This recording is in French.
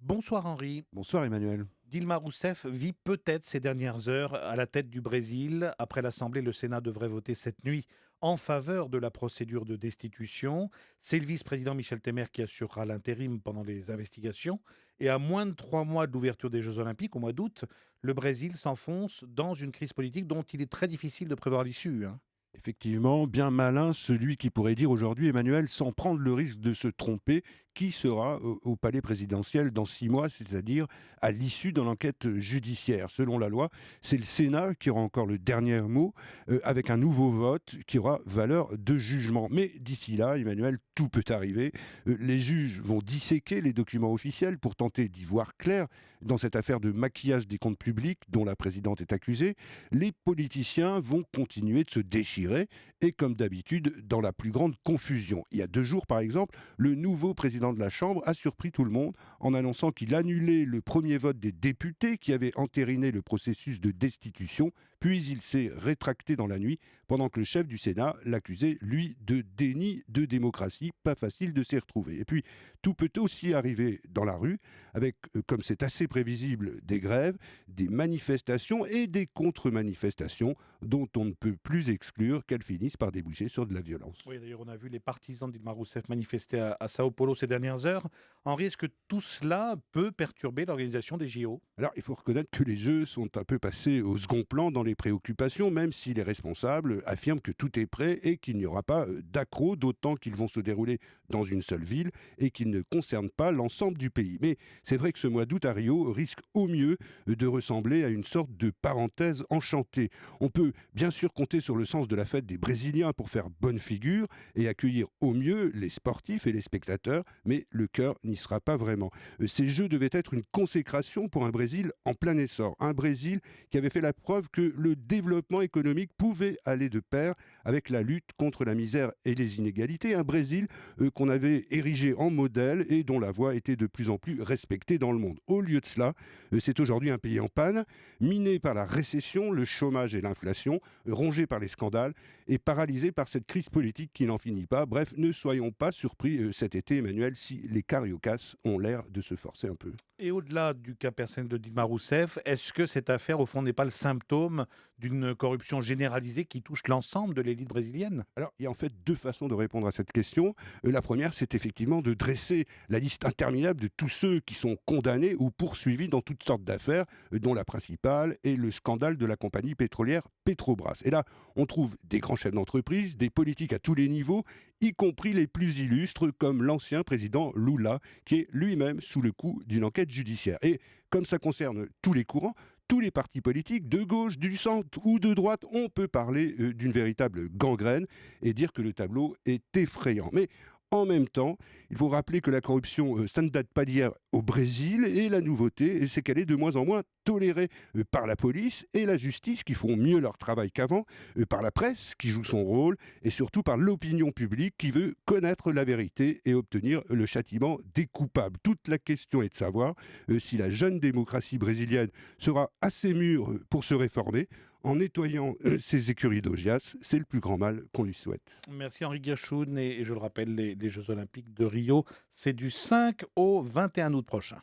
Bonsoir Henri. Bonsoir Emmanuel. Dilma Rousseff vit peut-être ces dernières heures à la tête du Brésil. Après l'Assemblée, le Sénat devrait voter cette nuit en faveur de la procédure de destitution. C'est le vice-président Michel Temer qui assurera l'intérim pendant les investigations. Et à moins de 3 mois de l'ouverture des Jeux Olympiques, au mois d'août, le Brésil s'enfonce dans une crise politique dont il est très difficile de prévoir l'issue, hein. Effectivement, bien malin celui qui pourrait dire aujourd'hui, Emmanuel, sans prendre le risque de se tromper, qui sera au palais présidentiel dans 6 mois, c'est-à-dire à l'issue de l'enquête judiciaire. Selon la loi, c'est le Sénat qui aura encore le dernier mot, avec un nouveau vote qui aura valeur de jugement. Mais d'ici là, Emmanuel, tout peut arriver. Les juges vont disséquer les documents officiels pour tenter d'y voir clair dans cette affaire de maquillage des comptes publics dont la présidente est accusée. Les politiciens vont continuer de se déchirer et comme d'habitude dans la plus grande confusion. Il y a 2 jours par exemple, le nouveau président de la Chambre a surpris tout le monde en annonçant qu'il annulait le premier vote des députés qui avaient entériné le processus de destitution, puis il s'est rétracté dans la nuit pendant que le chef du Sénat l'accusait, lui, de déni de démocratie. Pas facile de s'y retrouver. Et puis, tout peut aussi arriver dans la rue avec, comme c'est assez prévisible, des grèves, des manifestations et des contre-manifestations dont on ne peut plus exclure qu'elles finissent par déboucher sur de la violence. Oui, d'ailleurs, on a vu les partisans d'Ilma Rousseff manifester à Sao Paulo ces dernières heures. Henri, est-ce que tout cela peut perturber l'organisation des JO? Alors, il faut reconnaître que les Jeux sont un peu passés au second plan dans les préoccupations, même si les responsables affirment que tout est prêt et qu'il n'y aura pas d'accro, d'autant qu'ils vont se dérouler dans une seule ville et qu'ils ne concernent pas l'ensemble du pays. Mais c'est vrai que ce mois d'août à Rio risque au mieux de ressembler à une sorte de parenthèse enchantée. On peut bien sûr compter sur le sens de la fête des Brésiliens pour faire bonne figure et accueillir au mieux les sportifs et les spectateurs, mais le cœur n'y sera pas vraiment. Ces Jeux devaient être une consécration pour un Brésil en plein essor. Un Brésil qui avait fait la preuve que le développement économique pouvait aller de pair avec la lutte contre la misère et les inégalités. Un Brésil qu'on avait érigé en modèle et dont la voix était de plus en plus respectée dans le monde. Au lieu de cela, c'est aujourd'hui un pays en panne, miné par la récession, le chômage et l'inflation, rongé par les scandales et paralysé par cette crise politique qui n'en finit pas. Bref, ne soyons pas surpris cet été, Emmanuel, si les cariocas ont l'air de se forcer un peu. Et au-delà du cas personnel de Dilma Rousseff, est-ce que cette affaire, au fond, n'est pas le symptôme d'une corruption généralisée qui touche l'ensemble de l'élite brésilienne? Alors, il y a en fait 2 façons de répondre à cette question. La première, c'est effectivement de dresser la liste interminable de tous ceux qui sont condamnés ou poursuivis dans toutes sortes d'affaires, dont la principale est le scandale de la compagnie pétrolière Petrobras. Et là, on trouve des grands chefs d'entreprise, des politiques à tous les niveaux, y compris les plus illustres, comme l'ancien président Lula, qui est lui-même sous le coup d'une enquête judiciaire. Et comme ça concerne tous les courants, tous les partis politiques, de gauche, du centre ou de droite, on peut parler d'une véritable gangrène et dire que le tableau est effrayant. Mais en même temps, il faut rappeler que la corruption, ça ne date pas d'hier au Brésil, et la nouveauté, c'est qu'elle est de moins en moins tolérée par la police et la justice qui font mieux leur travail qu'avant, par la presse qui joue son rôle, et surtout par l'opinion publique qui veut connaître la vérité et obtenir le châtiment des coupables. Toute la question est de savoir si la jeune démocratie brésilienne sera assez mûre pour se réformer en nettoyant ses écuries d'Augias. C'est le plus grand mal qu'on lui souhaite. Merci Henri Guerchoun et je le rappelle, les Jeux Olympiques de Rio, c'est du 5 au 21 août prochain.